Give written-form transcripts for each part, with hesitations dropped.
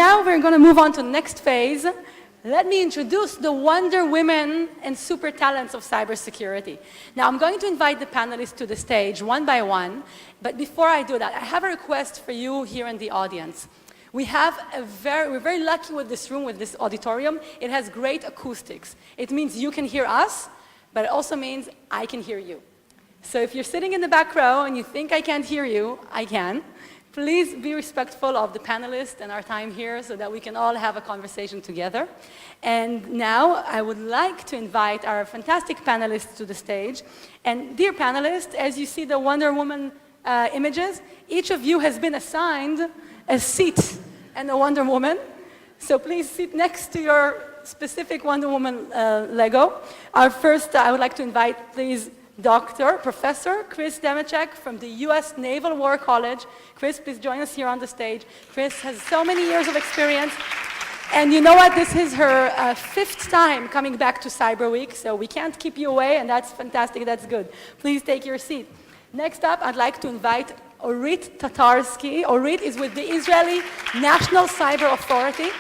now we're going to move on to the next phase. Let me introduce the Wonder Women and super talents of cybersecurity. Now, I'm going to invite the panelists to the stage one by one, but before I do that, I have a request for you here in the audience. We're very lucky with this room, with this auditorium. It has great acoustics. It means you can hear us, but it also means I can hear you. So if you're sitting in the back row and you think I can't hear you, I can. Please be respectful of the panelists and our time here so that we can all have a conversation together. And now I would like to invite our fantastic panelists to the stage. And dear panelists, as you see the Wonder Woman images, each of you has been assigned a seat and a Wonder Woman. So please sit next to your specific Wonder Woman Lego. Our first, I would like to invite, please, Professor Chris Demchak from the U.S. Naval War College. Chris, please join us here on the stage. Chris has so many years of experience. And you know what? This is her 5th time coming back to CyberWeek, so we can't keep you away, and that's fantastic. That's good. Please take your seat. Next up, I'd like to invite Orit Tatarsky. Orit is with the Israeli National Cyber Authority.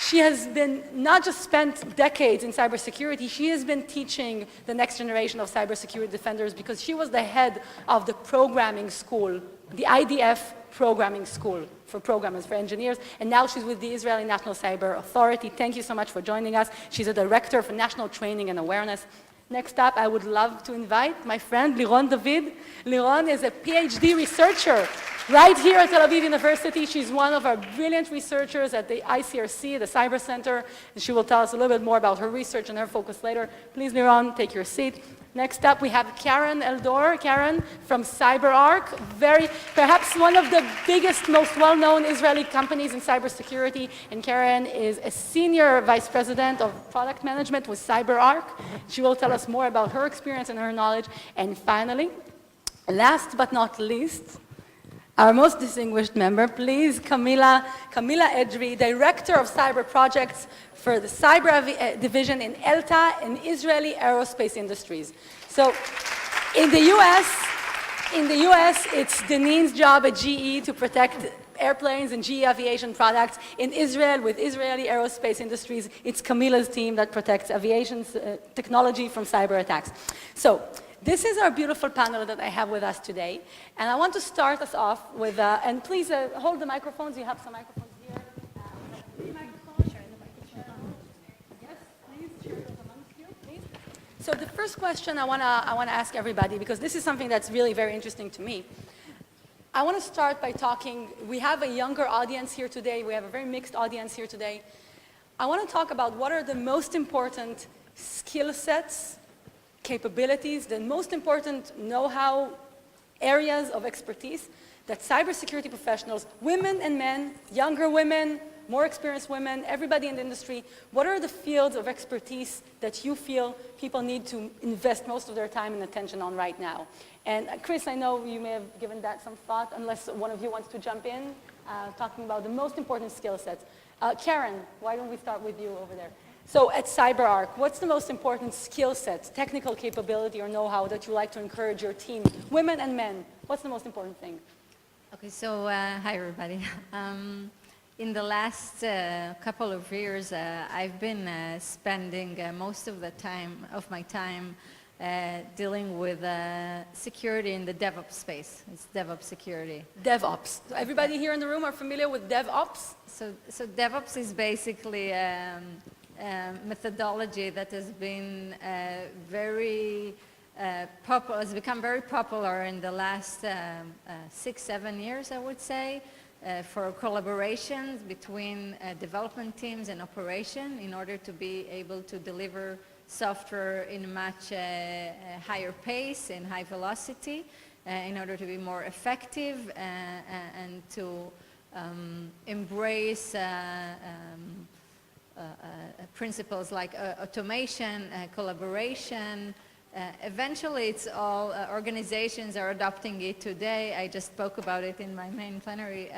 She has been not just spent decades in cybersecurity, she has been teaching the next generation of cybersecurity defenders because she was the head of the programming school, the IDF programming school for programmers, for engineers, and now she's with the Israeli National Cyber Authority. Thank you so much for joining us. She's a director for national training and awareness. Next up, I would love to invite my friend Liron David. Liron is a Ph.D. researcher right here at Tel Aviv University. She's one of our brilliant researchers at the ICRC, the Cyber Center, and she will tell us a little bit more about her research and her focus later. Please, Liron, take your seat. Next up, we have Keren Eldor. Keren from CyberArk, perhaps one of the biggest, most well-known Israeli companies in cybersecurity. And Keren is a senior vice president of product management with CyberArk. She will tell us more about her experience and her knowledge. And finally, last but not least, our most distinguished member, please, Camila Edry, Director of Cyber Projects for the Cyber Division in Elta and Israeli Aerospace Industries. So in the US, it's Deneen's job at GE to protect airplanes and GE aviation products. In Israel, with Israeli Aerospace Industries, it's Camila's team that protects aviation technology from cyber attacks. So this is our beautiful panel that I have with us today. And I want to start us off with, and please hold the microphones. You have some microphones here. Yes, please share those amongst you, please. So the first question I want to ask everybody, because this is something that's really very interesting to me. I want to start by talking, we have a younger audience here today. We have a very mixed audience here today. I want to talk about what are the most important skill sets, capabilities, the most important know-how areas of expertise that cybersecurity professionals, women and men, younger women, more experienced women, everybody in the industry, what are the fields of expertise that you feel people need to invest most of their time and attention on right now? And Chris, I know you may have given that some thought, unless one of you wants to jump in, talking about the most important skill sets. Keren, why don't we start with you over there? So at CyberArk, what's the most important skill sets, technical capability or know-how that you like to encourage your team, women and men? What's the most important thing? Okay, so hi everybody. In the last couple of years, I've been spending most of my time dealing with security in the DevOps space. It's DevOps security. DevOps. So everybody here in the room are familiar with DevOps? So DevOps is basically methodology that has been has become very popular in the last 6-7 years, I would say, for collaborations between development teams and operation in order to be able to deliver software in a much higher pace and high velocity in order to be more effective and to embrace principles like automation, collaboration. Eventually, it's all organizations are adopting it today. I just spoke about it in my main plenary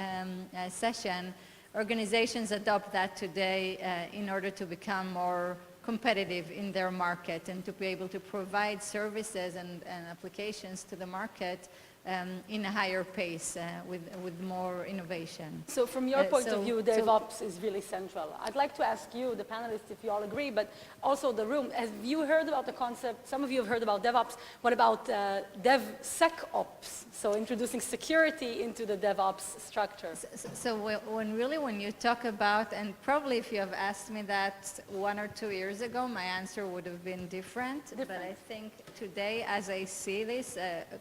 session. Organizations adopt that today in order to become more competitive in their market and to be able to provide services and applications to the market in a higher pace with more innovation. So from your point of view, so- DevOps is really central. I'd like to ask you, the panelists, if you all agree, but also the room, have you heard about the concept, some of you have heard about DevOps, what about DevSecOps? So introducing security into the DevOps structure. So when you talk about, and probably if you have asked me that 1 or 2 years ago, my answer would have been different. But I think today, as I see this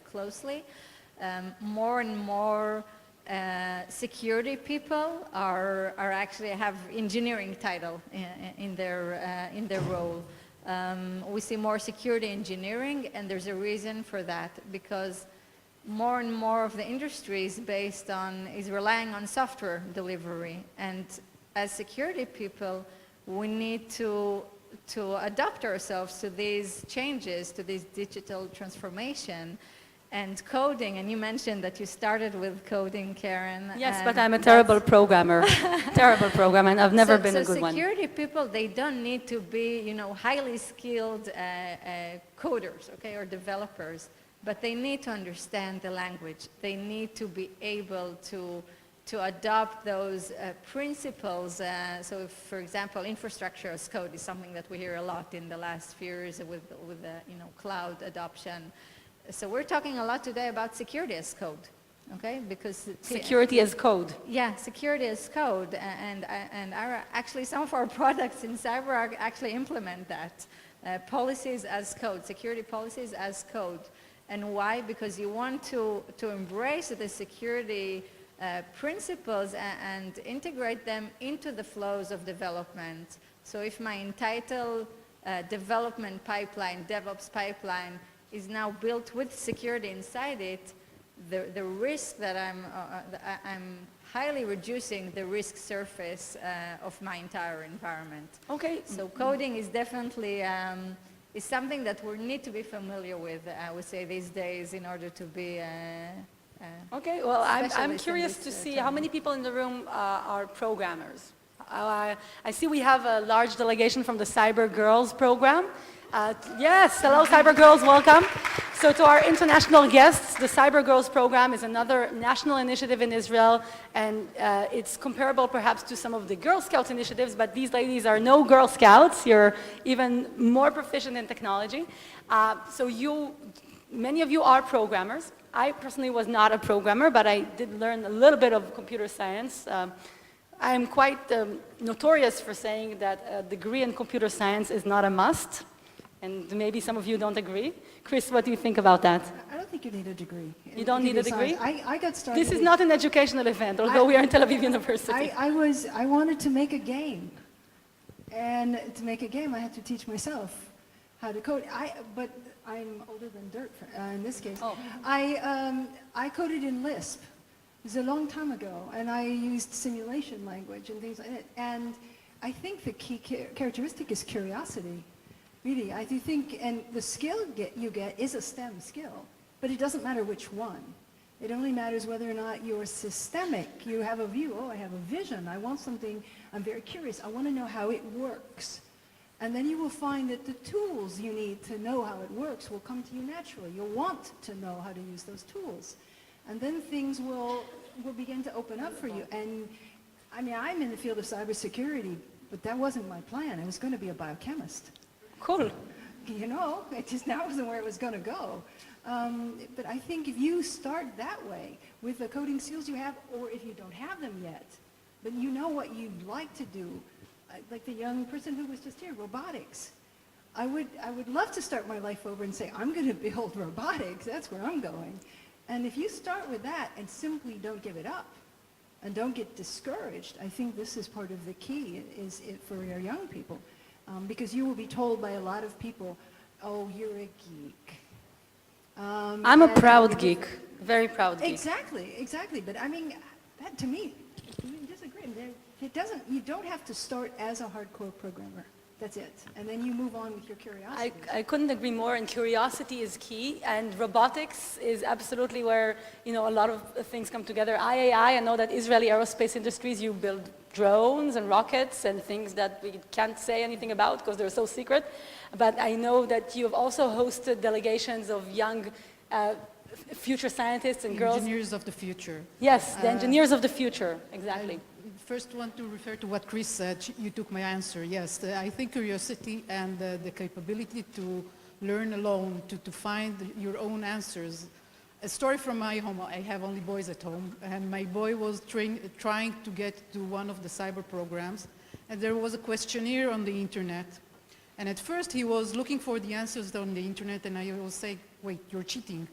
closely, more and more security people are actually have engineering title in their role. We see more security engineering, and there's a reason for that, because more and more of the industry is relying on software delivery, and as security people, we need to adapt ourselves to these changes, to this digital transformation. And coding, and you mentioned that you started with coding, Keren. Yes, but I'm a terrible programmer. Terrible programmer, and I've never been a good one. So security people, they don't need to be, highly skilled coders, okay, or developers, but they need to understand the language. They need to be able to adopt those principles. So if, for example, infrastructure as code is something that we hear a lot in the last few years with cloud adoption. So we're talking a lot today about security as code, okay? Because security as code. Yeah, security as code, and actually some of our products in CyberArk actually implement that. Policies as code, security policies as code. And why? Because you want to embrace the security principles and integrate them into the flows of development. So if my entitled development pipeline, DevOps pipeline, is now built with security inside it, the risk that I'm highly reducing the risk surface of my entire environment. Okay. So coding is definitely is something that we need to be familiar with, I would say, these days in order to be okay, well, I'm specialist curious in to this see term. how many people in the room are programmers. I see we have a large delegation from the Cyber Girls program. Yes, hello Cyber Girls, welcome. So to our international guests, the Cyber Girls program is another national initiative in Israel, and it's comparable perhaps to some of the Girl Scouts initiatives, but these ladies are no Girl Scouts. You're even more proficient in technology. So many of you are programmers. I personally was not a programmer, but I did learn a little bit of computer science. I'm quite notorious for saying that a degree in computer science is not a must. And maybe some of you don't agree. Chris, what do you think about that? I don't think you need a degree. You don't need a degree? I got started. This is not an educational event, although we are in Tel Aviv University. I wanted to make a game. And to make a game, I had to teach myself how to code. But I'm older than dirt in this case. Oh. I coded in Lisp. It was a long time ago, and I used simulation language and things like that. And I think the key characteristic is curiosity. Really, I do think, and the skill you get is a STEM skill, but it doesn't matter which one. It only matters whether or not you're systemic. You have a view, I have a vision, I want something, I'm very curious, I want to know how it works. And then you will find that the tools you need to know how it works will come to you naturally. You'll want to know how to use those tools. And then things will begin to open up for you. And I mean, I'm in the field of cybersecurity, but that wasn't my plan. I was going to be a biochemist. Cool. You know, that wasn't where it was going to go. But I think if you start that way with the coding skills you have, or if you don't have them yet, but you know what you'd like to do, like the young person who was just here, robotics. I would love to start my life over and say, I'm going to build robotics. That's where I'm going. And if you start with that and simply don't give it up and don't get discouraged, I think this is part of the key for your young people. Because you will be told by a lot of people, oh, you're a geek. I'm a proud geek, very proud geek. Exactly. But I mean, that to me, you disagree. You don't have to start as a hardcore programmer. That's it. And then you move on with your curiosity. I couldn't agree more, and curiosity is key, and robotics is absolutely where, a lot of things come together. IAI, I know that Israeli aerospace industries, you build drones and rockets and things that we can't say anything about because they're so secret. But I know that you have also hosted delegations of young future scientists and girls. Engineers of the future. Yes, the engineers of the future, exactly. I first want to refer to what Chris said. You took my answer. Yes, I think curiosity and the capability to learn alone, to find your own answers. A story from my home. I have only boys at home, and my boy was trying to get to one of the cyber programs, and there was a questionnaire on the internet. And at first he was looking for the answers on the internet, and I was saying, wait, you're cheating.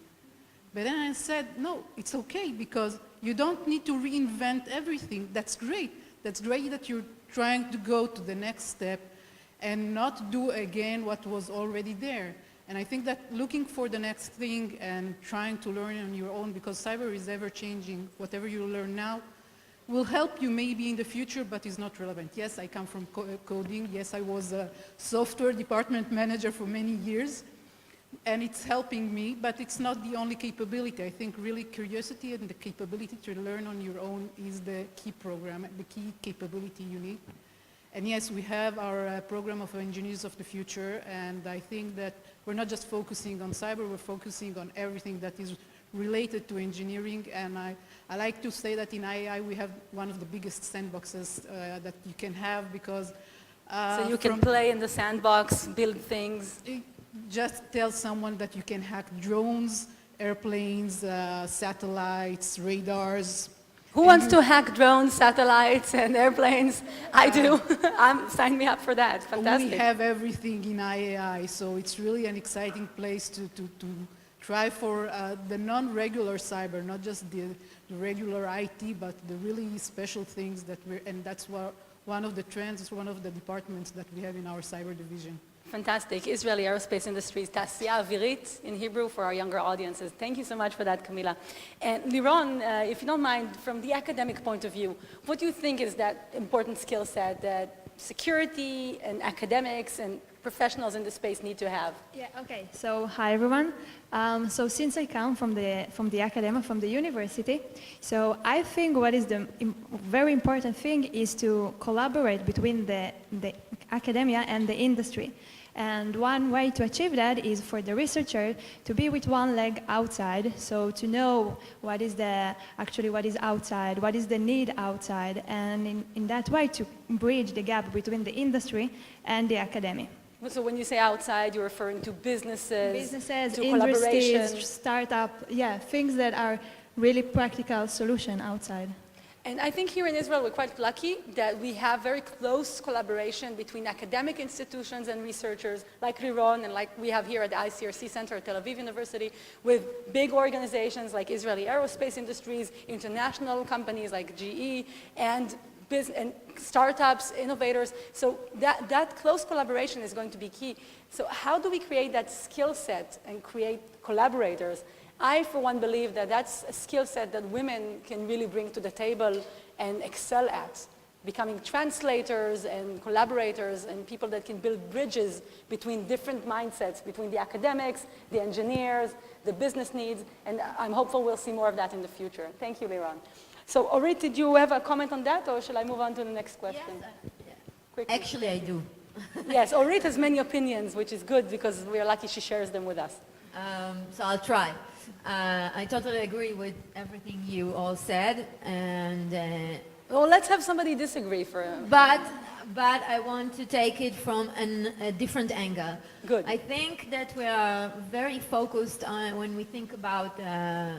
But then I said, no, it's okay, because you don't need to reinvent everything. That's great. That's great that you're trying to go to the next step and not do again what was already there. And I think that looking for the next thing and trying to learn on your own, because cyber is ever changing, whatever you learn now will help you maybe in the future, but is not relevant. Yes, I come from coding. Yes, I was a software department manager for many years, and it's helping me, but it's not the only capability. I think really curiosity and the capability to learn on your own is the key program, the key capability you need. And yes, we have our program of engineers of the future, and I think that we're not just focusing on cyber, we're focusing on everything that is related to engineering. And I like to say that in IAI we have one of the biggest sandboxes that you can have, because so you can play in the sandbox, build things. Just tell someone that you can hack drones, airplanes, satellites, radars. Who wants to hack drones, satellites, and airplanes? I do. Sign me up for that. Fantastic. We have everything in IAI, so it's really an exciting place to try for the non-regular cyber, not just the regular IT, but the really special things that and that's one of the trends, it's one of the departments that we have in our cyber division. Fantastic. Israeli aerospace industries, Tasya Avirit in Hebrew for our younger audiences. Thank you so much for that, Camila. And Liron, if you don't mind, from the academic point of view, what do you think is that important skill set that security and academics and professionals in the space need to have? Yeah, okay. So, hi everyone. So since I come from the academia, from the university, so I think what is the very important thing is to collaborate between the academia and the industry. And one way to achieve that is for the researcher to be with one leg outside, so to know what is what is outside, what is the need outside, and in that way to bridge the gap between the industry and the academia. So when you say outside, you're referring to businesses, to industries, startup, yeah, things that are really practical solution outside. And I think here in Israel we're quite lucky that we have very close collaboration between academic institutions and researchers like Liron and like we have here at the ICRC Center at Tel Aviv University, with big organizations like Israeli aerospace industries, international companies like GE, and startups, innovators. So that close collaboration is going to be key. So how do we create that skill set and create collaborators? I, for one, believe that that's a skill set that women can really bring to the table and excel at, becoming translators and collaborators and people that can build bridges between different mindsets, between the academics, the engineers, the business needs, and I'm hopeful we'll see more of that in the future. Thank you, Liron. So, Orit, did you have a comment on that, or shall I move on to the next question? Yes, actually I do. Yes, Orit has many opinions, which is good because we are lucky she shares them with us. So I'll try. I totally agree with everything you all said, and well, let's have somebody disagree for. But I want to take it from a different angle. Good. I think that we are very focused on when we think about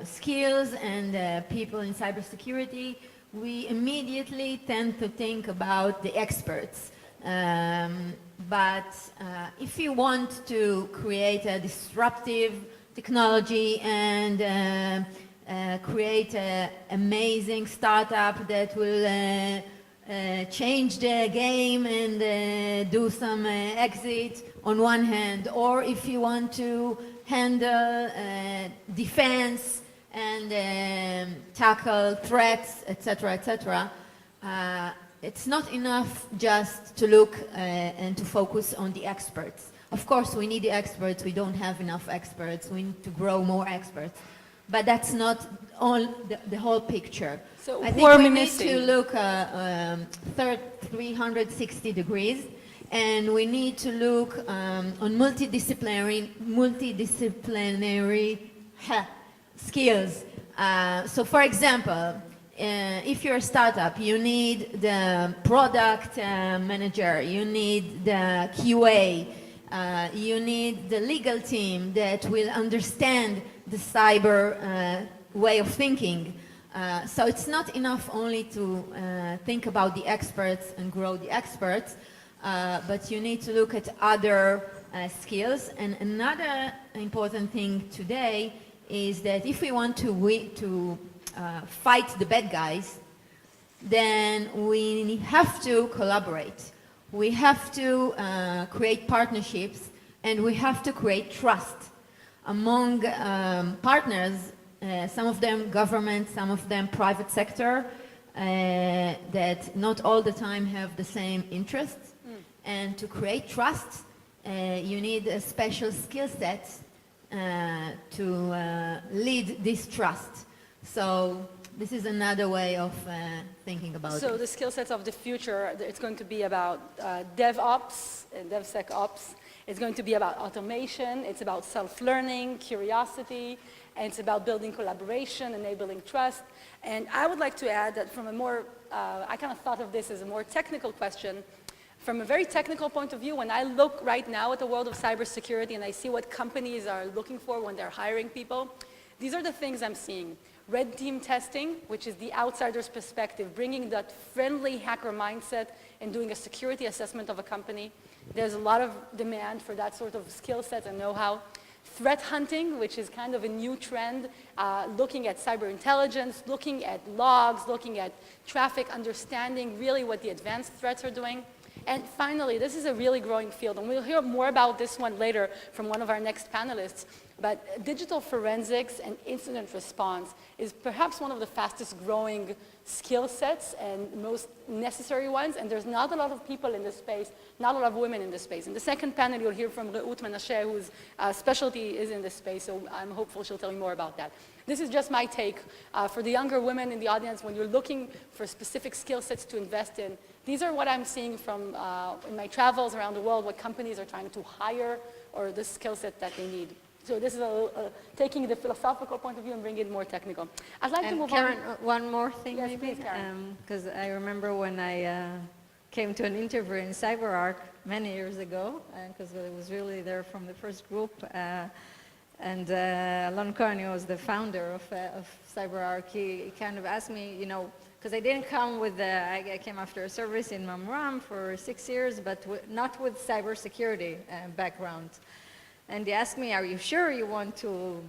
skills and people in cybersecurity. We immediately tend to think about the experts. But if you want to create a disruptive technology and create an amazing startup that will change the game and do some exit on one hand, or if you want to handle defense and tackle threats, etc., etc., it's not enough just to look and to focus on the experts. Of course, we need the experts. We don't have enough experts. We need to grow more experts. But that's not all the whole picture. So I think we need to look 360 degrees, and we need to look on multidisciplinary skills. So for example, if you're a startup, you need the product manager, you need the QA, you need the legal team that will understand the cyber way of thinking. So it's not enough only to think about the experts and grow the experts, but you need to look at other skills. And another important thing today is that if we want to fight the bad guys, then we have to collaborate. We have to create partnerships, and we have to create trust among partners, some of them government, some of them private sector, that not all the time have the same interests. And to create trust, you need a special skill set to lead this trust. So this is another way of thinking about it. So the skill sets of the future, it's going to be about DevOps and DevSecOps. It's going to be about automation. It's about self-learning, curiosity, and it's about building collaboration, enabling trust. And I would like to add that from a more, I kind of thought of this as a more technical question. From a very technical point of view, when I look right now at the world of cybersecurity and I see what companies are looking for when they're hiring people, these are the things I'm seeing. Red team testing, which is the outsider's perspective, bringing that friendly hacker mindset and doing a security assessment of a company. There's a lot of demand for that sort of skill set and know-how. Threat hunting, which is kind of a new trend, looking at cyber intelligence, looking at logs, looking at traffic, understanding really what the advanced threats are doing. And finally, this is a really growing field, and we'll hear more about this one later from one of our next panelists, but digital forensics and incident response is perhaps one of the fastest growing skill sets and most necessary ones, and there's not a lot of people in this space, not a lot of women in this space. In the second panel, you'll hear from Reut Menashe, whose specialty is in this space, so I'm hopeful she'll tell you more about that. This is just my take. For the younger women in the audience, when you're looking for specific skill sets to invest in, these are what I'm seeing from in my travels around the world, what companies are trying to hire or the skill set that they need. So this is taking the philosophical point of view and bringing it more technical. I'd like to move Keren, on. one more thing, Yes, maybe, please, Keren. because I remember when I came to an interview in CyberArk many years ago, because I was really there from the first group, and Alon Cohen, who was the founder of CyberArk, he kind of asked me, you know, because I didn't come with I came after a service in Mamram for 6 years, but not with cybersecurity background. And he asked me, are you sure you want to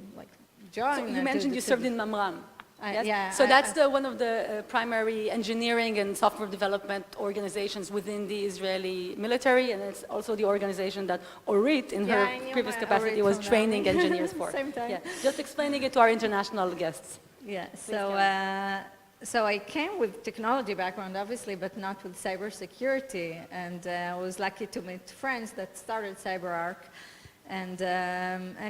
join? So you mentioned you served in Mamram. Yes? Yeah. So that's one of the primary engineering and software development organizations within the Israeli military, and it's also the organization that Orit, in her previous capacity, Orit was training engineers for. Same time. Yeah. Just explaining it to our international guests. Yeah. So I came with technology background, obviously, but not with cybersecurity, and I was lucky to meet friends that started CyberArk. And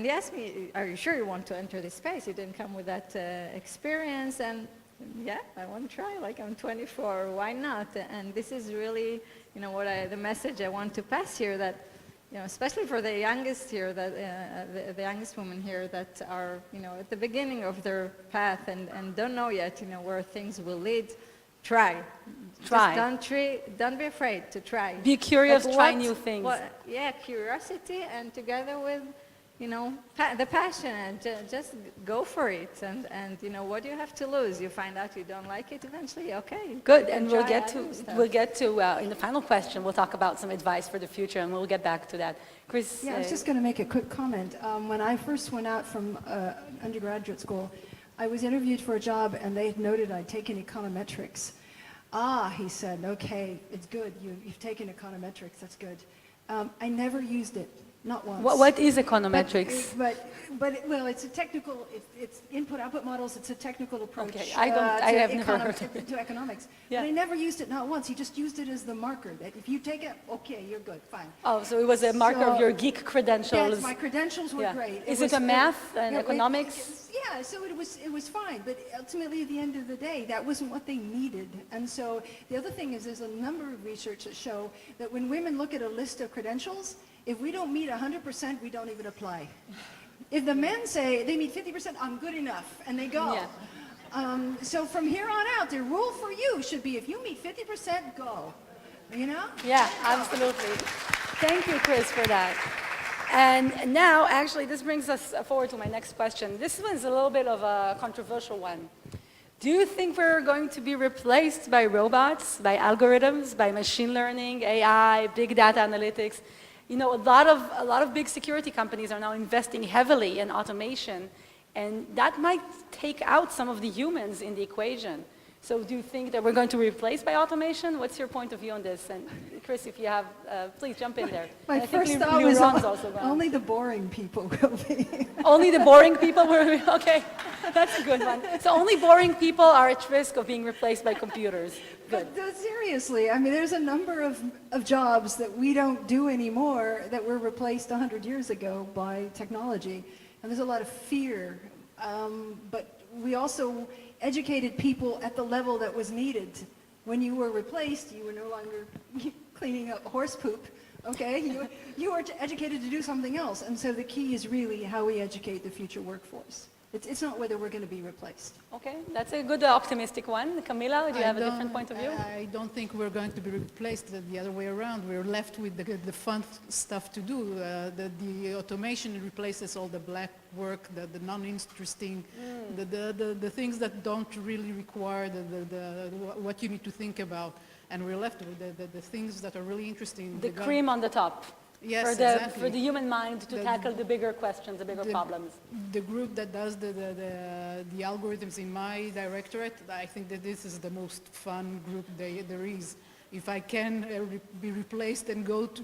he asked me, are you sure you want to enter this space? You didn't come with that experience. And yeah, I want to try, like I'm 24, why not? And this is really, you know, the message I want to pass here, that, you know, especially for the youngest here, that the youngest women here that are, you know, at the beginning of their path and don't know yet, you know, where things will lead. Try. Just don't be afraid to try. Be curious, try new things. Yeah, curiosity, and together with, you know, the passion, and just go for it. And you know, what do you have to lose? You find out you don't like it eventually, okay. Good, and we'll get to in the final question, we'll talk about some advice for the future, and we'll get back to that. Chris? Yeah, I was just going to make a quick comment. When I first went out from undergraduate school, I was interviewed for a job, and they had noted I'd taken econometrics. Ah, he said, okay, it's good. You've taken econometrics, that's good. I never used it, not once. What is econometrics? Well, it's a technical, it's input-output models, it's a technical approach Okay, I have never heard of it. to economics. Yeah. But I never used it, not once. He just used it as the marker, that if you take it, okay, you're good, fine. Oh, so it was a marker of your geek credentials. Yes, my credentials were great. Is it a math and economics? Yeah, so it was fine, but ultimately at the end of the day, that wasn't what they needed. And so the other thing is there's a number of research that show that when women look at a list of credentials, if we don't meet 100%, we don't even apply. If the men say they meet 50%, I'm good enough, and they go. Yeah. So from here on out, the rule for you should be if you meet 50%, go. You know? Yeah, absolutely. Thank you, Chris, for that. And now, actually, this brings us forward to my next question. This one's a little bit of a controversial one. Do you think we're going to be replaced by robots, by algorithms, by machine learning, AI, big data analytics? You know, a lot of big security companies are now investing heavily in automation, and that might take out some of the humans in the equation. So do you think that we're going to be replaced by automation? What's your point of view on this? And Chris, if you have, please jump in there. My And I think first thought was Liron's also going. only the boring people will be. Only the boring people were, okay, that's a good one. So only boring people are at risk of being replaced by computers. Good. But seriously, I mean, there's a number of jobs that we don't do anymore that were replaced 100 years ago by technology. And there's a lot of fear. But we also educated people at the level that was needed. When you were replaced, you were no longer cleaning up horse poop, okay? You were educated to do something else. And so the key is really how we educate the future workforce. It's not whether we're going to be replaced. Okay, that's a good optimistic one. Camila, do you have a different point of view? I don't think we're going to be replaced the other way around. We're left with the fun stuff to do. The automation replaces all the black work, the non-interesting, the things that don't really require what you need to think about. And we're left with the things that are really interesting. The cream on the top. Yes, For the human mind to tackle the bigger questions, the bigger problems. The group that does the algorithms in my directorate, I think that this is the most fun group there is. If I can be replaced and go to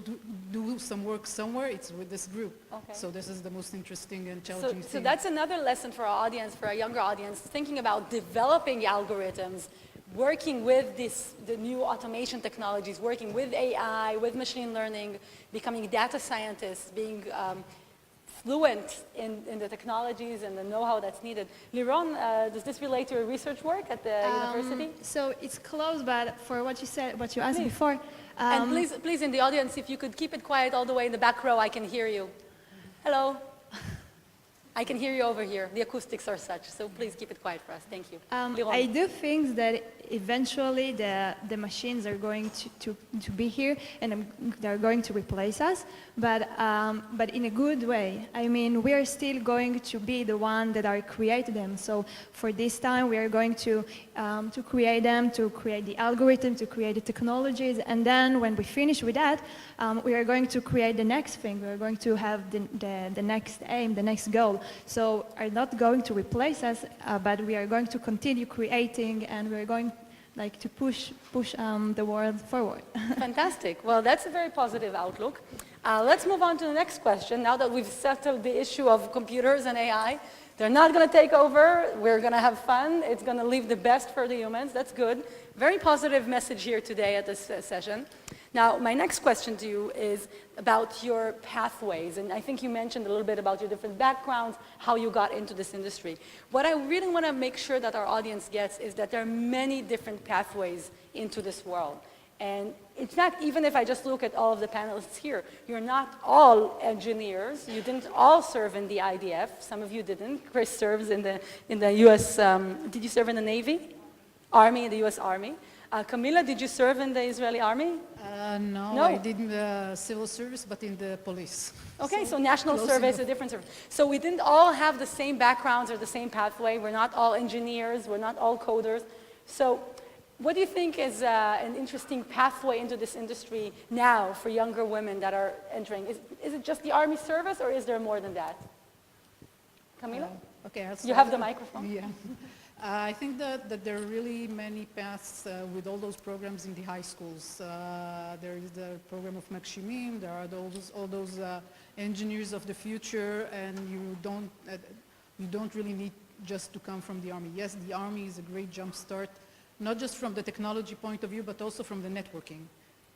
do some work somewhere, it's with this group. Okay. So this is the most interesting and challenging thing. So that's another lesson for our audience, for our younger audience, thinking about developing algorithms, working with the new automation technologies, working with AI, with machine learning, becoming data scientists, being fluent in the technologies and the know-how that's needed. Liron, does this relate to your research work at the university? So it's close, but for what you said, what you asked before. And please, in the audience, if you could keep it quiet all the way in the back row, I can hear you. Hello. I can hear you over here. The acoustics are such, so please keep it quiet for us. Thank you. I do think that eventually the machines are going to be here and they're going to replace us, but in a good way. I mean, we are still going to be the one that are create them. So for this time, we are going to create them, to create the algorithm, to create the technologies, and then when we finish with that, we are going to create the next thing. We are going to have the next aim, the next goal. So are not going to replace us, but we are going to continue creating, and we are going to push the world forward. Fantastic. Well, that's a very positive outlook. Let's move on to the next question. Now that we've settled the issue of computers and AI, they're not going to take over. We're going to have fun. It's going to leave the best for the humans. That's good. Very positive message here today at this session. Now, my next question to you is about your pathways, and I think you mentioned a little bit about your different backgrounds, how you got into this industry. What I really want to make sure that our audience gets is that there are many different pathways into this world. And it's not, even if I just look at all of the panelists here, you're not all engineers. You didn't all serve in the IDF. Some of you didn't. Chris serves in the U.S., did you serve in the Navy? Army, in the U.S. Army. Camila, did you serve in the Israeli army? No, I did civil service, but in the police. Okay, so national service, a different service. So we didn't all have the same backgrounds or the same pathway. We're not all engineers. We're not all coders. So what do you think is an interesting pathway into this industry now for younger women that are entering? Is it just the army service, or is there more than that? Camila? Okay, you have the microphone. Yeah. I think that there are really many paths with all those programs in the high schools. There is the program of Makshimim, there are all those engineers of the future, and you don't really need just to come from the army. Yes, the army is a great jump start, not just from the technology point of view, but also from the networking,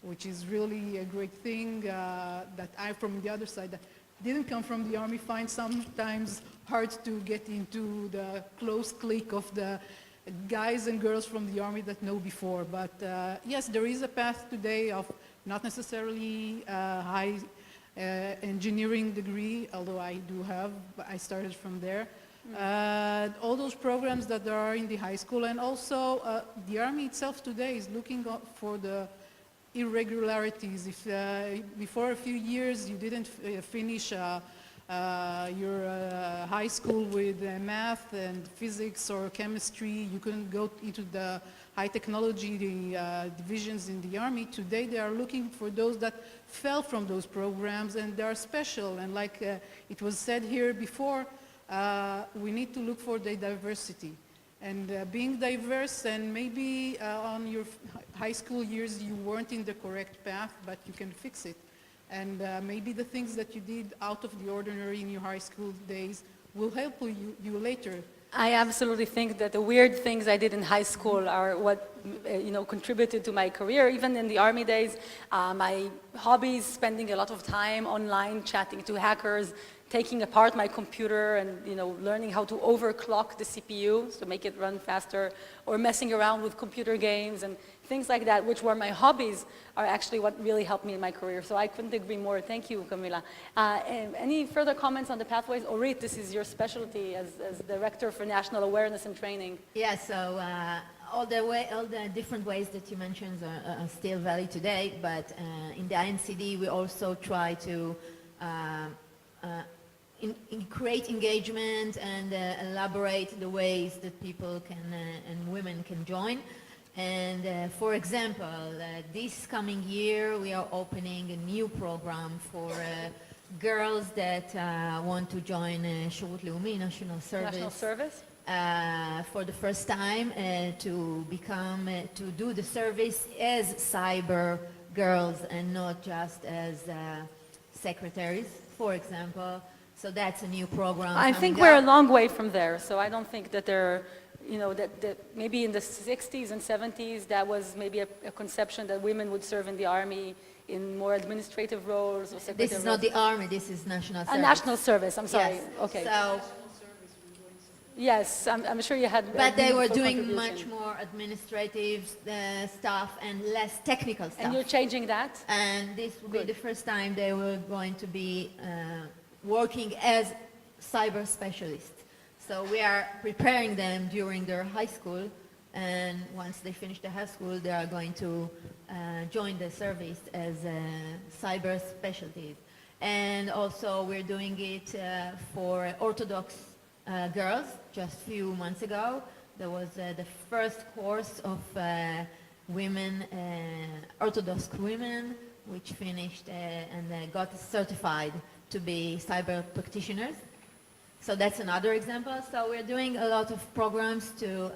which is really a great thing that I, from the other side, that didn't come from the army, find sometimes hard to get into the close clique of the guys and girls from the army that know before. But yes, there is a path today of not necessarily high engineering degree, although I do have, but I started from there. All those programs that there are in the high school, and also the Army itself today is looking for the irregularities. If before a few years you didn't finish your high school with math and physics or chemistry, you couldn't go into the high technology divisions in the Army. Today they are looking for those that fell from those programs, and they are special. And like it was said here before, we need to look for the diversity. And being diverse, and maybe on your high school years you weren't in the correct path, but you can fix it. And maybe the things that you did out of the ordinary in your high school days will help you later. I absolutely think that the weird things I did in high school are what contributed to my career. Even in the Army days, my hobbies, spending a lot of time online, chatting to hackers, taking apart my computer and learning how to overclock the CPU to make it run faster, or messing around with computer games and things like that, which were my hobbies, are actually what really helped me in my career. So I couldn't agree more. Thank you, Camila. Any further comments on the pathways? Orit, this is your specialty as Director for National Awareness and Training. Yeah, so all the different ways that you mentioned are still valid today, but in the INCD we also try to create engagement and elaborate the ways that people can and women can join. And for example, this coming year we are opening a new program for girls that want to join Shirut Leumi, National Service. For the first time to do the service as cyber girls and not just as secretaries, for example. So that's a new program. I think we're a long way from there, so I don't think that they're, that maybe in the 60s and 70s that was maybe a conception that women would serve in the Army in more administrative roles or secretary This is not the Army, this is National Service. National Service, I'm sorry. Yes. Okay. So, yes, I'm sure you had. but they were doing much more administrative stuff and less technical stuff. And you're changing that? And this will be the first time they were going to be working as cyber specialists. So we are preparing them during their high school, and once they finish the high school, they are going to join the service as cyber specialties. And also we're doing it for Orthodox girls. Just a few months ago, there was the first course of women, Orthodox women, which finished and got certified to be cyber practitioners. So that's another example. So we're doing a lot of programs to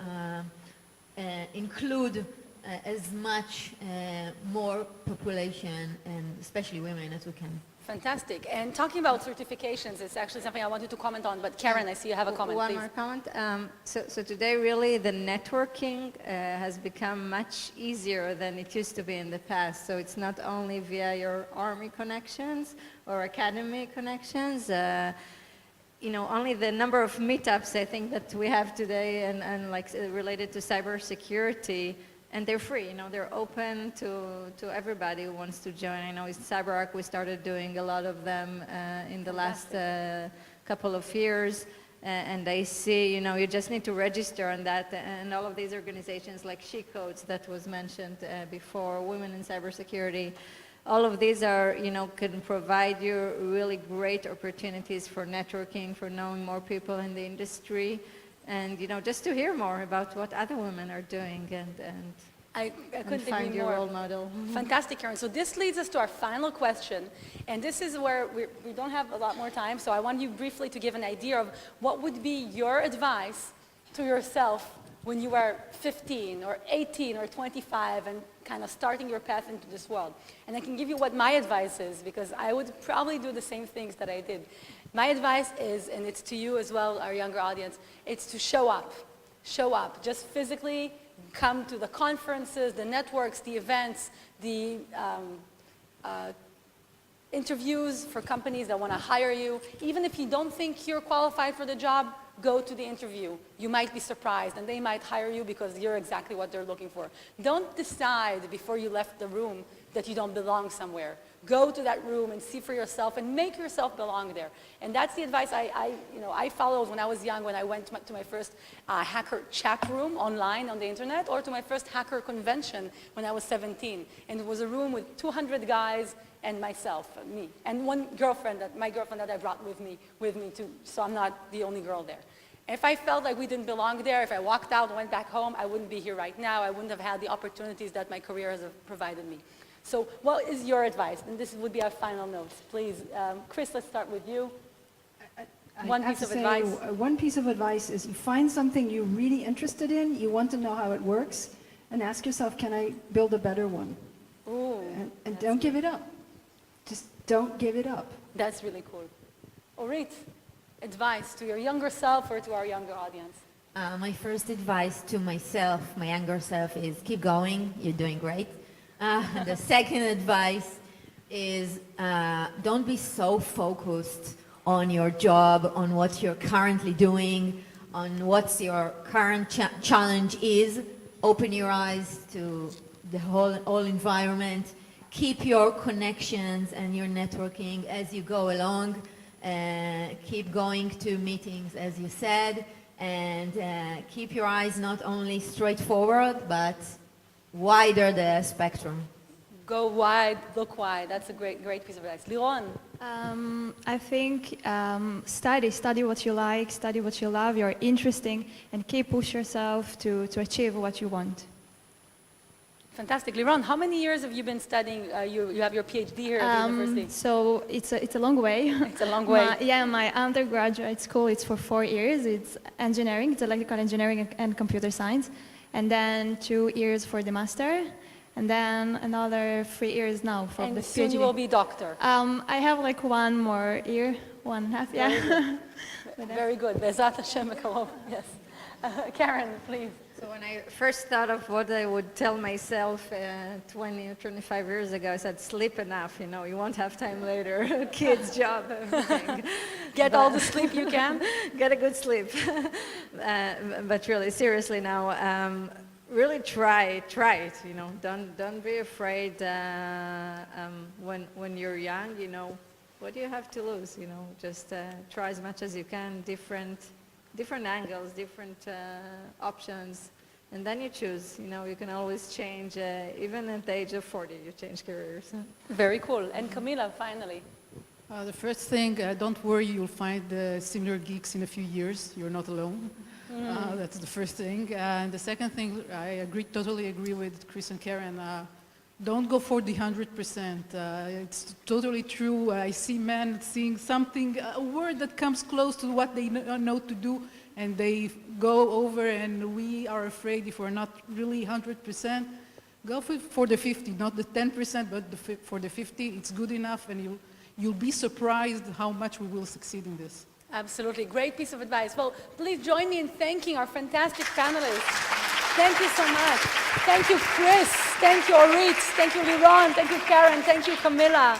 include as much more population, and especially women, as we can. Fantastic. And talking about certifications, it's actually something I wanted to comment on, but Keren, I see you have a comment, One please. more comment. So today really the networking has become much easier than it used to be in the past. So it's not only via your Army connections or academy connections. Only the number of meetups I think that we have today and like related to cybersecurity, and they're free, they're open to everybody who wants to join. I know in CyberArk we started doing a lot of them in the last couple of years, and I see, you just need to register on that, and all of these organizations like She Codes that was mentioned before, Women in Cybersecurity, all of these are, can provide you really great opportunities for networking, for knowing more people in the industry, and, just to hear more about what other women are doing I couldn't find agree your more. role model. Fantastic, Keren. So this leads us to our final question, and this is where we don't have a lot more time, so I want you briefly to give an idea of what would be your advice to yourself when you were 15 or 18 or 25 and kind of starting your path into this world. And I can give you what my advice is, because I would probably do the same things that I did. My advice is, and it's to you as well, our younger audience, it's to show up. Show up. Just physically come to the conferences, the networks, the events, the interviews for companies that want to hire you. Even if you don't think you're qualified for the job, go to the interview. You might be surprised, and they might hire you because you're exactly what they're looking for. Don't decide before you left the room that you don't belong somewhere. Go to that room and see for yourself and make yourself belong there. And that's the advice I followed when I was young, when I went to my first hacker chat room online on the internet, or to my first hacker convention when I was 17. And it was a room with 200 guys and myself, me, and one girlfriend, my girlfriend that I brought with me too, so I'm not the only girl there. If I felt like we didn't belong there, if I walked out and went back home, I wouldn't be here right now. I wouldn't have had the opportunities that my career has provided me. So what is your advice? And this would be our final notes. Please, Chris, let's start with you. One piece of advice. One piece of advice is you find something you're really interested in, you want to know how it works, and ask yourself, can I build a better one? Ooh, and don't give it up. Just don't give it up. That's really cool. Orit, advice to your younger self or to our younger audience? My first advice to myself, my younger self, is keep going. You're doing great. The second advice is don't be so focused on your job, on what you're currently doing, on what your current challenge is. Open your eyes to the whole environment. Keep your connections and your networking as you go along. Keep going to meetings, as you said, and keep your eyes not only straight forward, but wider the spectrum. Go wide, look wide. That's a great piece of advice. Liron. I think study what you like, study what you love, you're interesting, and keep push yourself to achieve what you want. Fantastic. Liron, how many years have you been studying? You have your Ph.D. here at the university. So it's a long way. It's a long way. My undergraduate school, it's for 4 years. It's engineering, it's electrical engineering and computer science. And then 2 years for the master. And then another 3 years now for the PhD. And soon you will be doctor. I have like 1 more year, 1.5, yeah. Very good. Bezat Hashem, yes. Keren, please. So when I first thought of what I would tell myself 20 or 25 years ago, I said, sleep enough, you won't have time later. Kids, job, everything. Get all the sleep you can. Get a good sleep. But really, seriously now, really try it, Don't be afraid when you're young, what do you have to lose, Just try as much as you can, different angles, different options, and then you choose. You can always change, even at the age of 40, you change careers. Very cool. And Camila, finally. The first thing, don't worry, you'll find similar geeks in a few years. You're not alone. That's the first thing. And the second thing, I totally agree with Chris and Keren. Don't go for the 100%. It's totally true. I see men seeing something, a word that comes close to what they know to do, and they go over, and we are afraid if we're not really 100%. Go for the 50, not the 10%, but for the 50. It's good enough, and you'll be surprised how much we will succeed in this. Absolutely. Great piece of advice. Well, please join me in thanking our fantastic panelists. Thank you so much. Thank you, Chris. Thank you, Orit. Thank you, Liron. Thank you, Keren. Thank you, Camila.